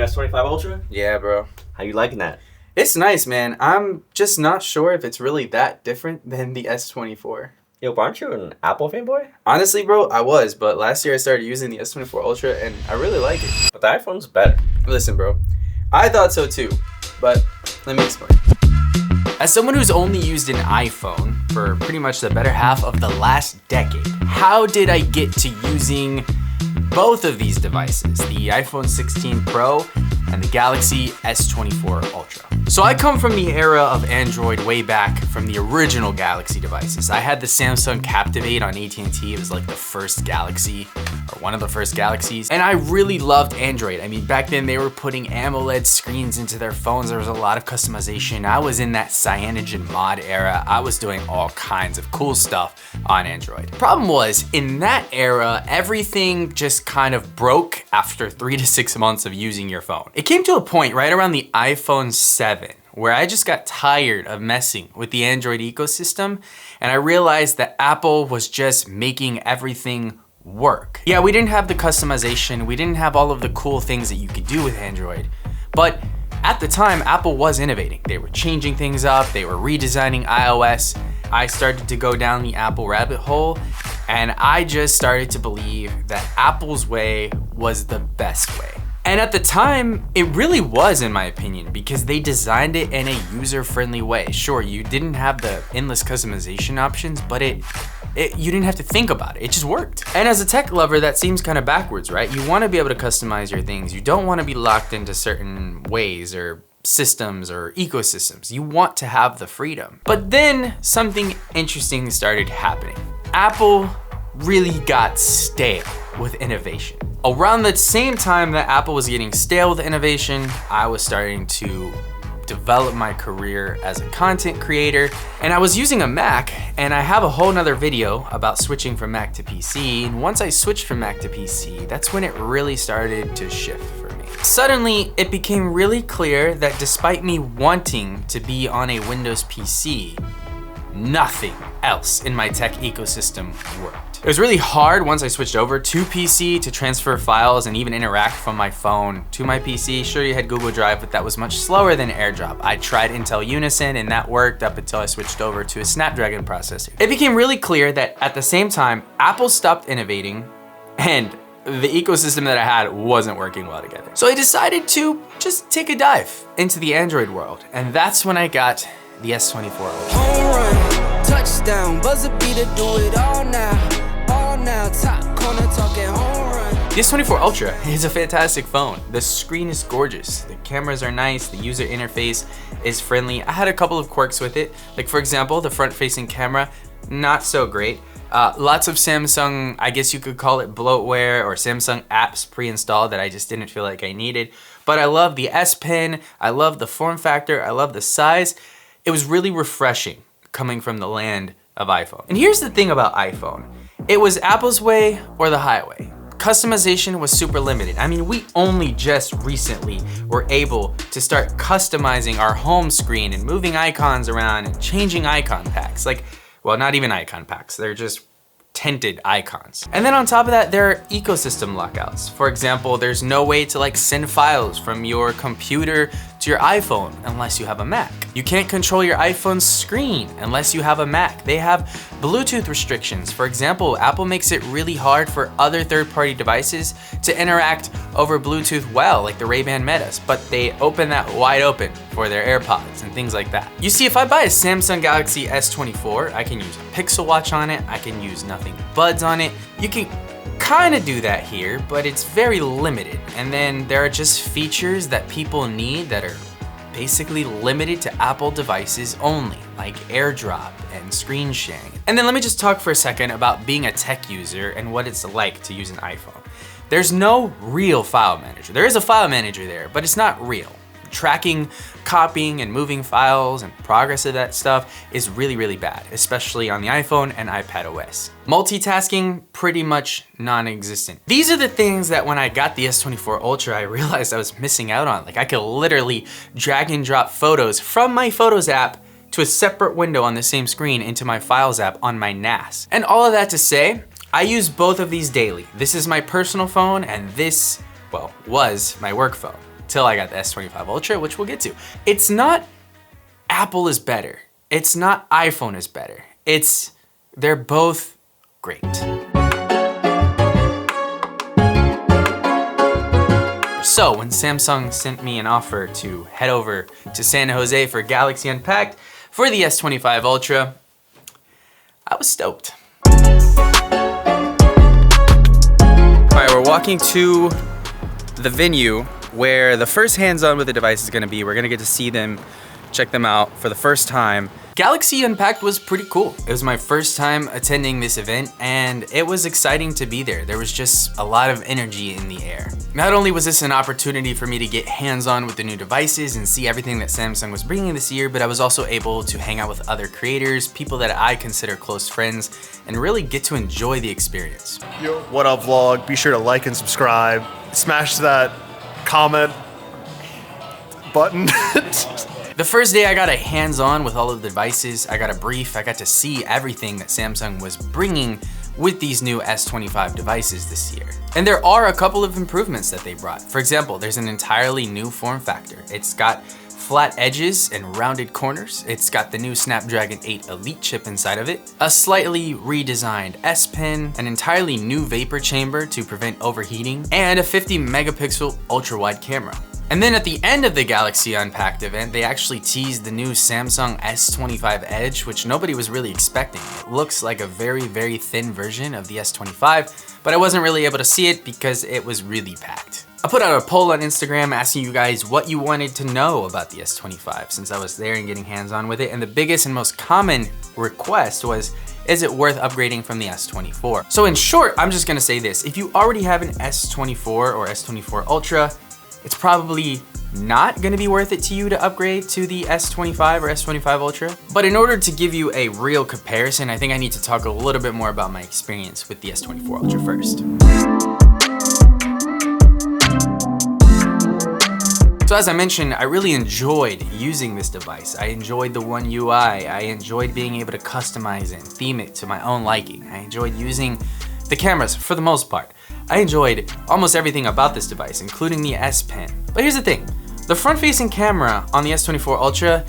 new S25 Ultra? Yeah, bro. How you liking that? It's nice, man. I'm just not sure if it's really that different than the S24. Yo, aren't you an Apple fanboy? Honestly, bro, I was, but last year I started using the S24 Ultra and I really like it. But the iPhone's better. Listen, bro, I thought so too, but let me explain. As someone who's only used an iPhone for pretty much the better half of the last decade, how did I get to using both of these devices, the iPhone 16 Pro and the Galaxy S24 Ultra? So I come from the era of Android way back from the original Galaxy devices. I had the Samsung Captivate on AT&T. It was like the first Galaxy, or one of the first Galaxies. And I really loved Android. I mean, back then they were putting AMOLED screens into their phones. There was a lot of customization. I was in that cyanogen mod era. I was doing all kinds of cool stuff on Android. Problem was, in that era, everything just kind of broke after 3 to 6 months of using your phone. It came to a point right around the iPhone 7 where I just got tired of messing with the Android ecosystem, and I realized that Apple was just making everything work. Yeah, we didn't have the customization, we didn't have all of the cool things that you could do with Android, but at the time, Apple was innovating. They were changing things up, they were redesigning iOS. I started to go down the Apple rabbit hole, and I just started to believe that Apple's way was the best way. And at the time, it really was, in my opinion, because they designed it in a user-friendly way. Sure, you didn't have the endless customization options, but you didn't have to think about it. It just worked. And as a tech lover, that seems kind of backwards, right? You want to be able to customize your things. You don't want to be locked into certain ways or systems or ecosystems. You want to have the freedom. But then something interesting started happening. Apple really got stale with innovation. Around the same time that Apple was getting stale with innovation, I was starting to develop my career as a content creator, and I was using a Mac, and I have a whole nother video about switching from Mac to PC. And once I switched from Mac to PC, that's when it really started to shift for me. Suddenly, it became really clear that despite me wanting to be on a Windows PC, nothing else in my tech ecosystem worked. It was really hard once I switched over to PC to transfer files and even interact from my phone to my PC. Sure, you had Google Drive, but that was much slower than AirDrop. I tried Intel Unison and that worked up until I switched over to a Snapdragon processor. It became really clear that at the same time, Apple stopped innovating and the ecosystem that I had wasn't working well together. So I decided to just take a dive into the Android world, and that's when I got the S24 Ultra. Home run, touchdown, buzzer beater, do it all now. All now, top corner talking home run. The S24 Ultra is a fantastic phone. The screen is gorgeous. The cameras are nice. The user interface is friendly. I had a couple of quirks with it. Like for example, the front-facing camera, not so great. Lots of Samsung, I guess you could call it bloatware, or Samsung apps pre-installed that I just didn't feel like I needed. But I love the S Pen. I love the form factor. I love the size. It was really refreshing coming from the land of iPhone. And here's the thing about iPhone. It was Apple's way or the highway. Customization was super limited. I mean, we only just recently were able to start customizing our home screen and moving icons around and changing icon packs. Like, well, not even icon packs, they're just tinted icons. And then on top of that, there are ecosystem lockouts. For example, there's no way to like send files from your computer to your iPhone unless you have a Mac. You can't control your iPhone's screen unless you have a Mac. They have Bluetooth restrictions. For example, Apple makes it really hard for other third-party devices to interact over Bluetooth well, like the Ray-Ban Metas, but they open that wide open for their AirPods and things like that. You see, if I buy a Samsung Galaxy S24, I can use a Pixel Watch on it, I can use Nothing Buds on it. You can kind of do that here, but it's very limited. And then there are just features that people need that are basically limited to Apple devices only, like AirDrop and screen sharing. And then let me just talk for a second about being a tech user and what it's like to use an iPhone. There's no real file manager. There is a file manager there, but it's not real. Tracking, copying, and moving files and progress of that stuff is really, really bad, especially on the iPhone and iPadOS. Multitasking, pretty much non-existent. These are the things that when I got the S24 Ultra, I realized I was missing out on. Like I could literally drag and drop photos from my Photos app to a separate window on the same screen into my Files app on my NAS. And all of that to say, I use both of these daily. This is my personal phone and this, well, was my work phone. till I got the S25 Ultra, which we'll get to. It's not Apple is better. It's not iPhone is better. They're both great. So when Samsung sent me an offer to head over to San Jose for Galaxy Unpacked for the S25 Ultra, I was stoked. All right, we're walking to the venue where the first hands-on with the device is gonna be. We're gonna get to see them, check them out for the first time. Galaxy Unpacked was pretty cool. It was my first time attending this event and it was exciting to be there. There was just a lot of energy in the air. Not only was this an opportunity for me to get hands-on with the new devices and see everything that Samsung was bringing this year, but I was also able to hang out with other creators, people that I consider close friends, and really get to enjoy the experience. Yo, what up vlog? Be sure to like and subscribe. Smash that comment button. The first day I got a hands-on with all of the devices, I got a brief, I got to see everything that Samsung was bringing with these new S25 devices this year. And there are a couple of improvements that they brought. For example, there's an entirely new form factor. It's got flat edges and rounded corners. It's got the new Snapdragon 8 Elite chip inside of it, a slightly redesigned S Pen, an entirely new vapor chamber to prevent overheating, and a 50 megapixel ultra-wide camera. And then at the end of the Galaxy Unpacked event, they actually teased the new Samsung S25 Edge, which nobody was really expecting. It looks like a very, very thin version of the S25, but I wasn't really able to see it because it was really packed. I put out a poll on Instagram asking you guys what you wanted to know about the S25 since I was there and getting hands-on with it, and the biggest and most common request was, is it worth upgrading from the S24? So in short, I'm just gonna say this. If you already have an S24 or S24 Ultra, it's probably not gonna be worth it to you to upgrade to the S25 or S25 Ultra. But in order to give you a real comparison, I think I need to talk a little bit more about my experience with the S24 Ultra first. So as I mentioned, I really enjoyed using this device. I enjoyed the One UI. I enjoyed being able to customize it and theme it to my own liking. I enjoyed using the cameras for the most part. I enjoyed almost everything about this device, including the S Pen. But here's the thing, the front-facing camera on the S24 Ultra,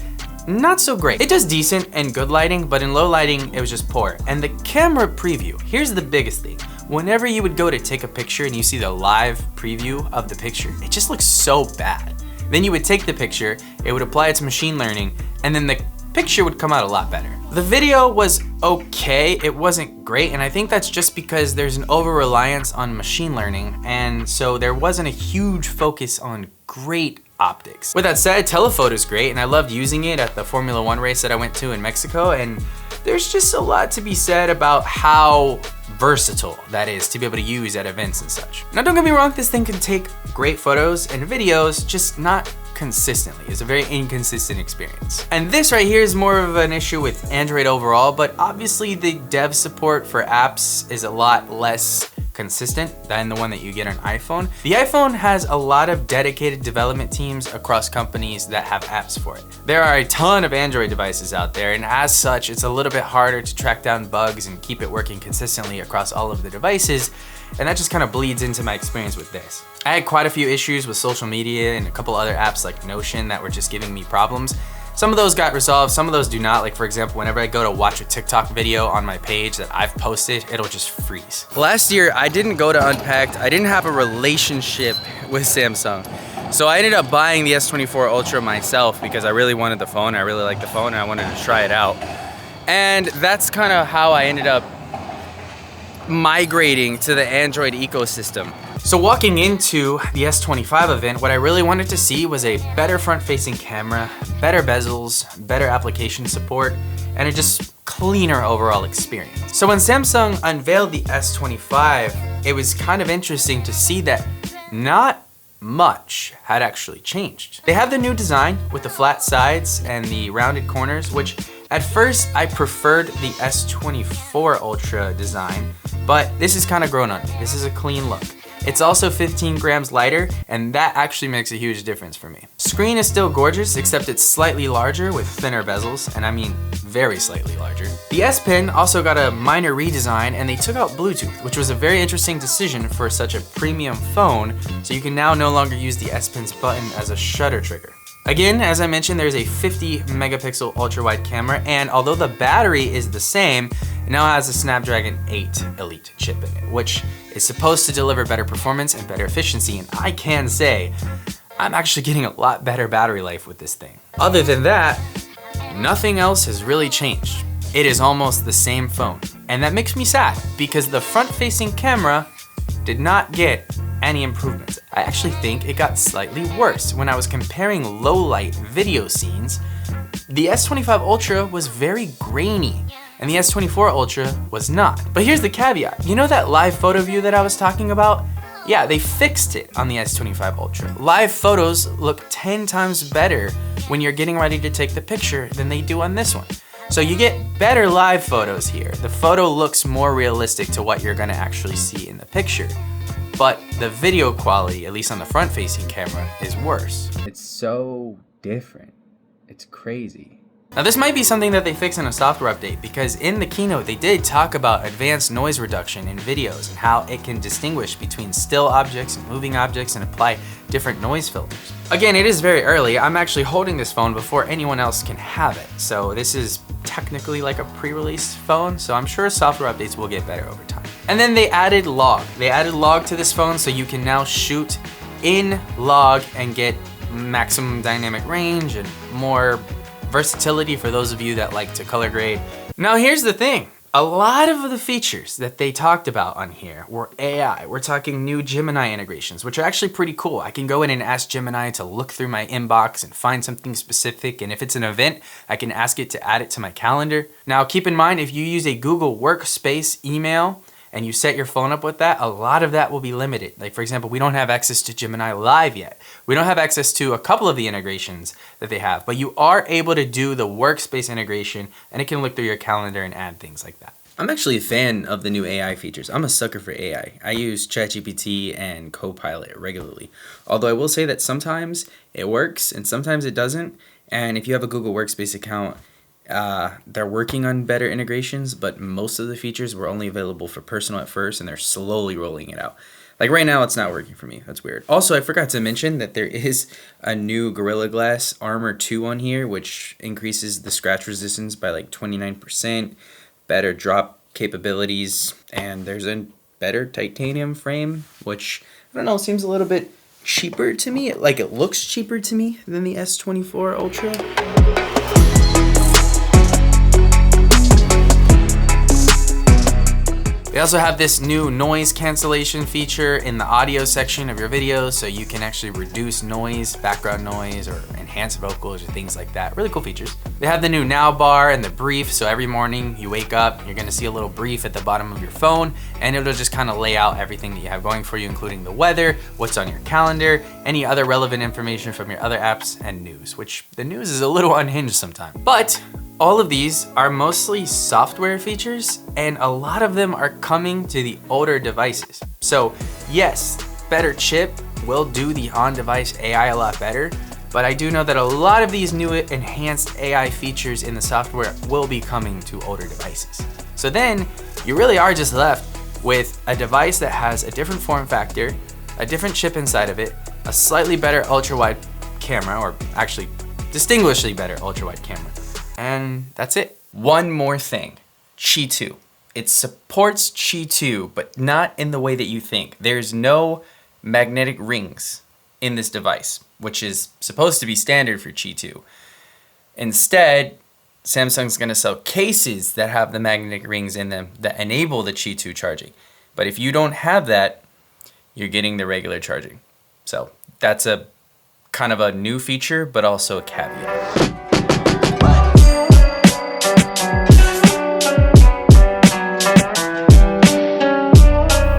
not so great. It does decent and good lighting, but in low lighting, it was just poor. And the camera preview, here's the biggest thing. Whenever you would go to take a picture and you see the live preview of the picture, it just looks so bad. Then you would take the picture, it would apply it to machine learning, and then the picture would come out a lot better. The video was okay, it wasn't great, and I think that's just because there's an over-reliance on machine learning, and so there wasn't a huge focus on great optics. With that said, telephoto is great, and I loved using it at the Formula 1 race that I went to in Mexico, and there's just a lot to be said about how versatile that is to be able to use at events and such. Now don't get me wrong, this thing can take great photos and videos, just not consistently. It's a very inconsistent experience. And this right here is more of an issue with Android overall, but obviously the dev support for apps is a lot less consistent than the one that you get on iPhone. The iPhone has a lot of dedicated development teams across companies that have apps for it. There are a ton of Android devices out there, and as such, it's a little bit harder to track down bugs and keep it working consistently across all of the devices, and that just kind of bleeds into my experience with this. I had quite a few issues with social media and a couple other apps like Notion that were just giving me problems. Some of those got resolved, some of those do not. Like for example, whenever I go to watch a TikTok video on my page that I've posted, it'll just freeze. Last year, I didn't go to Unpacked. I didn't have a relationship with Samsung. So I ended up buying the S24 Ultra myself because I really wanted the phone. I really liked the phone and I wanted to try it out. And that's kind of how I ended up migrating to the Android ecosystem. So walking into the S25 event, what I really wanted to see was a better front-facing camera, better bezels, better application support, and a just cleaner overall experience. So when Samsung unveiled the S25, it was kind of interesting to see that not much had actually changed. They have the new design with the flat sides and the rounded corners, which at first I preferred the S24 Ultra design, but this is kind of grown on me. This is a clean look. It's also 15 grams lighter, and that actually makes a huge difference for me. Screen is still gorgeous, except it's slightly larger with thinner bezels, and I mean very slightly larger. The S Pen also got a minor redesign, and they took out Bluetooth, which was a very interesting decision for such a premium phone, so you can now no longer use the S Pen's button as a shutter trigger. Again, as I mentioned, there's a 50 megapixel ultra wide camera, and although the battery is the same, it now has a Snapdragon 8 Elite chip in it, which is supposed to deliver better performance and better efficiency, and I can say, I'm actually getting a lot better battery life with this thing. Other than that, nothing else has really changed. It is almost the same phone, and that makes me sad because the front-facing camera did not get any improvements. I actually think it got slightly worse. When I was comparing low-light video scenes, the S25 Ultra was very grainy, and the S24 Ultra was not. But here's the caveat. You know that live photo view that I was talking about? Yeah, they fixed it on the S25 Ultra. Live photos look 10 times better when you're getting ready to take the picture than they do on this one. So you get better live photos here. The photo looks more realistic to what you're gonna actually see in the picture. But the video quality, at least on the front-facing camera, is worse. It's so different. It's crazy. Now this might be something that they fix in a software update, because in the keynote they did talk about advanced noise reduction in videos and how it can distinguish between still objects and moving objects and apply different noise filters. Again, it is very early. I'm actually holding this phone before anyone else can have it. So this is technically like a pre-release phone, so I'm sure software updates will get better over time. And then they added log. They added log to this phone, so you can now shoot in log and get maximum dynamic range and more versatility for those of you that like to color grade. Now here's the thing. A lot of the features that they talked about on here were AI. We're talking new Gemini integrations, which are actually pretty cool. I can go in and ask Gemini to look through my inbox and find something specific, and if it's an event, I can ask it to add it to my calendar. Now keep in mind, if you use a Google Workspace email, and you set your phone up with that, a lot of that will be limited. Like for example, we don't have access to Gemini Live yet. We don't have access to a couple of the integrations that they have, but you are able to do the workspace integration, and it can look through your calendar and add things like that. I'm actually a fan of the new AI features. I'm a sucker for AI. I use ChatGPT and Copilot regularly. Although I will say that sometimes it works and sometimes it doesn't. And if you have a Google Workspace account, they're working on better integrations, but most of the features were only available for personal at first, and they're slowly rolling it out. Like right now, it's not working for me. That's weird. Also, I forgot to mention that there is a new Gorilla Glass Armor 2 on here, which increases the scratch resistance by like 29%, better drop capabilities, and there's a better titanium frame, which, I don't know, seems a little bit cheaper to me. Like it looks cheaper to me than the S24 Ultra. They also have this new noise cancellation feature in the audio section of your videos, so you can actually reduce noise, background noise, or enhance vocals or things like that. Really cool features. They have the new now bar and the brief, so every morning you wake up, you're gonna see a little brief at the bottom of your phone, and it'll just kind of lay out everything that you have going for you, including the weather, what's on your calendar, any other relevant information from your other apps, and news, which the news is a little unhinged sometimes. But all of these are mostly software features, and a lot of them are coming to the older devices. So yes, better chip will do the on-device AI a lot better, but I do know that a lot of these new enhanced AI features in the software will be coming to older devices. So then you really are just left with a device that has a different form factor, a different chip inside of it, a slightly better ultra-wide camera, or actually distinguishedly better ultra-wide camera. And that's it. One more thing, Qi 2. It supports Qi 2, but not in the way that you think. There's no magnetic rings in this device, which is supposed to be standard for Qi 2. Instead, Samsung's gonna sell cases that have the magnetic rings in them that enable the Qi 2 charging. But if you don't have that, you're getting the regular charging. So that's a kind of a new feature, but also a caveat.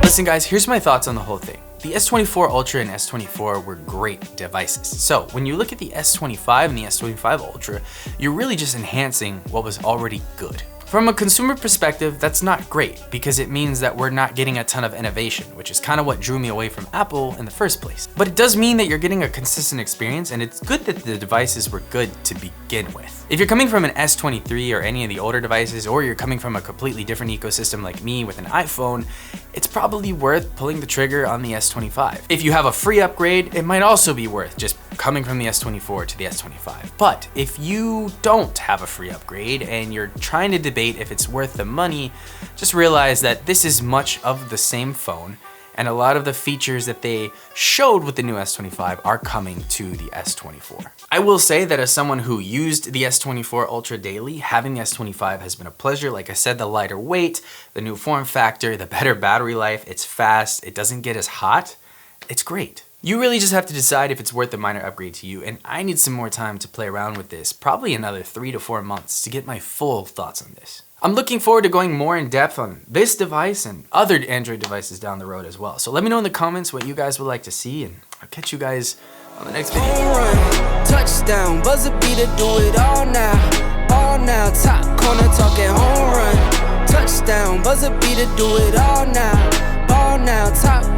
Listen guys, here's my thoughts on the whole thing. The S24 Ultra and S24 were great devices. So when you look at the S25 and the S25 Ultra, you're really just enhancing what was already good. From a consumer perspective, that's not great because it means that we're not getting a ton of innovation, which is kind of what drew me away from Apple in the first place. But it does mean that you're getting a consistent experience, and it's good that the devices were good to begin with. If you're coming from an S23 or any of the older devices, or you're coming from a completely different ecosystem like me with an iPhone, it's probably worth pulling the trigger on the S25. If you have a free upgrade, it might also be worth just coming from the S24 to the S25. But if you don't have a free upgrade and you're trying to debate if it's worth the money, just realize that this is much of the same phone, and a lot of the features that they showed with the new S25 are coming to the S24. I will say that as someone who used the S24 Ultra daily, having the S25 has been a pleasure. Like I said, the lighter weight, the new form factor, the better battery life, it's fast, it doesn't get as hot. It's great. You really just have to decide if it's worth the minor upgrade to you, and I need some more time to play around with this, probably another 3 to 4 months to get my full thoughts on this. I'm looking forward to going more in depth on this device and other Android devices down the road as well. So let me know in the comments what you guys would like to see, and I'll catch you guys on the next video. Home run, touchdown, buzzer beater, do it all now, top corner talking home run, touchdown, buzzer beater, do it all now, top